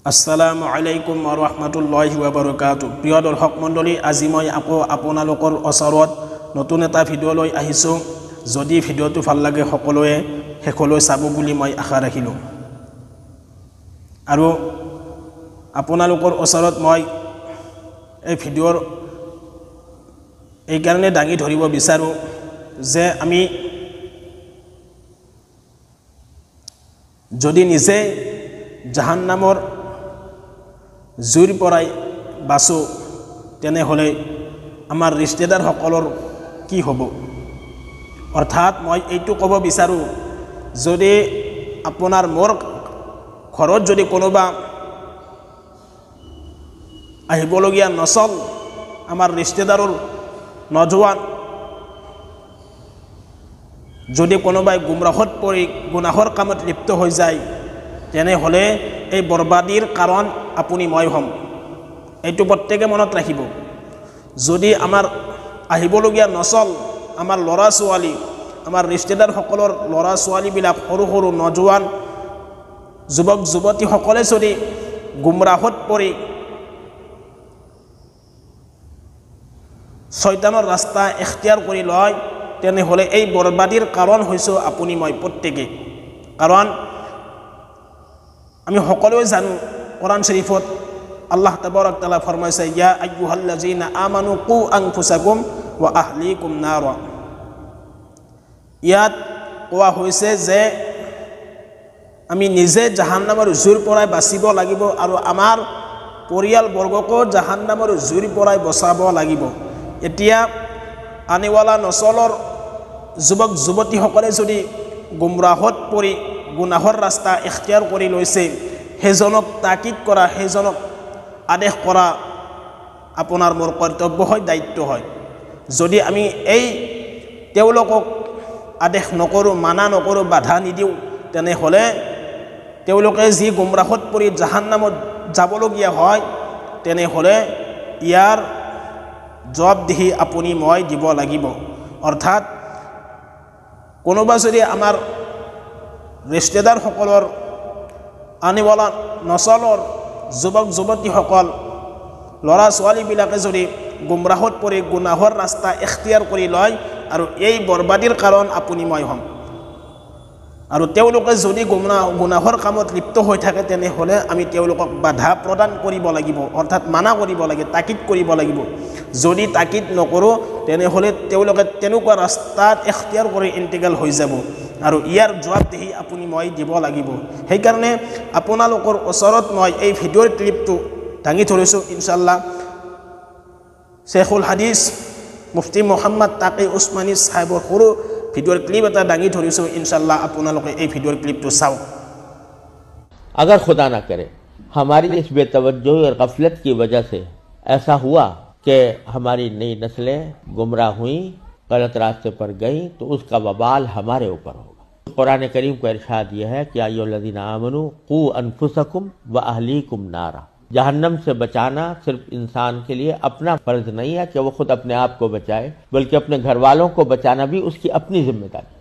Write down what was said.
আসসালামু আলাইকুম ওয়া ৰাহমাতুল্লাহি ওয়া বাৰাকাতুহু। প্ৰিয় দৰ্শক মণ্ডলী, আজি মই আকৌ আপোনালোকৰ ওচৰত নতুন এটা ভিডিঅ' লৈ আহিছোঁ। যদি ভিডিঅ'টো ভাল লাগে সকলোৱে শেষলৈ চাব বুলি মই আশা ৰাখিলোঁ। আৰু আপোনালোকৰ ওচৰত মই এই ভিডিঅ'ৰ এইকাৰণে দাঙি ধৰিব বিচাৰোঁ যে আমি যদি নিজে জাহান্নামৰ জুইৰ পৰাই বাচোঁ তেনেহ'লে আমাৰ ৰিষ্টেদাৰসকলৰ কি হ'ব। অৰ্থাৎ মই এইটো ক'ব বিচাৰোঁ, যদি আপোনাৰ মোৰ ঘৰত যদি কোনোবা আহিবলগীয়া নচল আমাৰ ৰিষ্টেদাৰৰ নজোৱান যদি কোনোবাই গুমৰাহত পৰি গুনাহৰ কামত লিপ্ত হৈ যায় তেনেহ'লে এই বৰবাদীৰ কাৰণ আপুনি মই হ'ম। এইটো প্ৰত্যেকে মনত ৰাখিব। যদি আমাৰ আহিবলগীয়া নচল আমাৰ ল'ৰা ছোৱালী আমাৰ ৰিষ্টেদাৰসকলৰ ল'ৰা ছোৱালীবিলাক সৰু সৰু নজোৱান যুৱক যুৱতীসকলে যদি গুমৰাহত পৰি শয়তানৰ ৰাস্তা এখতিয়াৰ কৰি লয় তেনেহ'লে এই বৰবাদীৰ কাৰণ হৈছোঁ আপুনি মই প্ৰত্যেকে। কাৰণ আমি সকলোৱে জানো কোৰআন শৰীফত আল্লাহ তাবাৰক তাআলা ফৰমাইছে, ইয়া আইয়ুহাল্লাযীনা আমানু কু আনফুসাকুম ওয়া আহলিকুম নাৰা। ইয়াত কোৱা হৈছে যে আমি নিজে জাহান্নামৰ জুইৰ পৰাই বাচিব লাগিব আৰু আমাৰ পৰিয়ালবৰ্গকো জাহান্নামৰ জুইৰ পৰাই বচাব লাগিব। এতিয়া আনিৱালা নচলৰ যুৱক যুৱতীসকলে যদি গুমৰাহত পৰি গুনাহৰ ৰাস্তা এখতিয়াৰ কৰি লৈছে, সেইজনক তাকিদ কৰা, সেইজনক আদেশ কৰা আপোনাৰ মোৰ কৰ্তব্য হয়, দায়িত্ব হয়। যদি আমি এই তেওঁলোকক আদেশ নকৰোঁ, মানা নকৰোঁ, বাধা নিদিওঁ, তেনেহ'লে তেওঁলোকে যি গুমৰাহত পৰি জাহান্নামত যাবলগীয়া হয় তেনেহ'লে ইয়াৰ জবাবদিহি আপুনি মই দিব লাগিব। অৰ্থাৎ কোনোবা যদি আমাৰ ৰিষ্টেদাৰসকলৰ আনিৱালা নচলৰ যুৱক যুৱতীসকল ল'ৰা ছোৱালীবিলাকে যদি গুমৰাহত পৰি গুনাহৰ ৰাস্তা এখতিয়াৰ কৰি লয় আৰু এই বৰবাদীৰ কাৰণ আপুনি মই হ'ম। আৰু তেওঁলোকে যদি গুনাহৰ কামত লিপ্ত হৈ থাকে তেনেহ'লে আমি তেওঁলোকক বাধা প্ৰদান কৰিব লাগিব, অৰ্থাৎ মানা কৰিব লাগে, তাকিদ কৰিব লাগিব। যদি তাকিদ নকৰোঁ তেনেহ'লে তেওঁলোকে তেনেকুৱা ৰাস্তাত এখতিয়াৰ কৰি ইন্তিকাল হৈ যাব আৰু ইয়াৰ জবাবদিহি আপুনি মই দিব লাগিব। সেইকাৰণে আপোনালোকৰ ওচৰত মই এই ভিডিঅ'ৰ ক্লিপটো দাঙি ধৰিছোঁ। ইনশাআল্লাহ শ্বেখুল হাদিছ মুফতি মুহাম্মদ তাকি উছমানী সাহেবৰ সৰু ভিডিঅ'ৰ ক্লিপ এটা দাঙি ধৰিছোঁ। ইনশাআল্লাহ আপোনালোকে এই ভিডিঅ'ৰ ক্লিপটো চাওক। अगर खुदा ना करे हमारी इस बेतवज्जोही और गफलत की वजह से ऐसा हुआ कि हमारी नई नस्लें गुमराह हुई, गलत रास्ते पर गई, तो उसका वबाल हमारे ऊपर होगा। कुरान करीम का इरशाद यह है कि अय्युहल्लज़ीना आमनू कू अनफुसकुम व अहलीकुम नारा। जहन्नम से बचाना सिर्फ इंसान के लिए अपना फर्ज नहीं है कि वो खुद अपने आप को बचाए, बल्कि अपने घर वालों को बचाना भी उसकी अपनी जिम्मेदारी।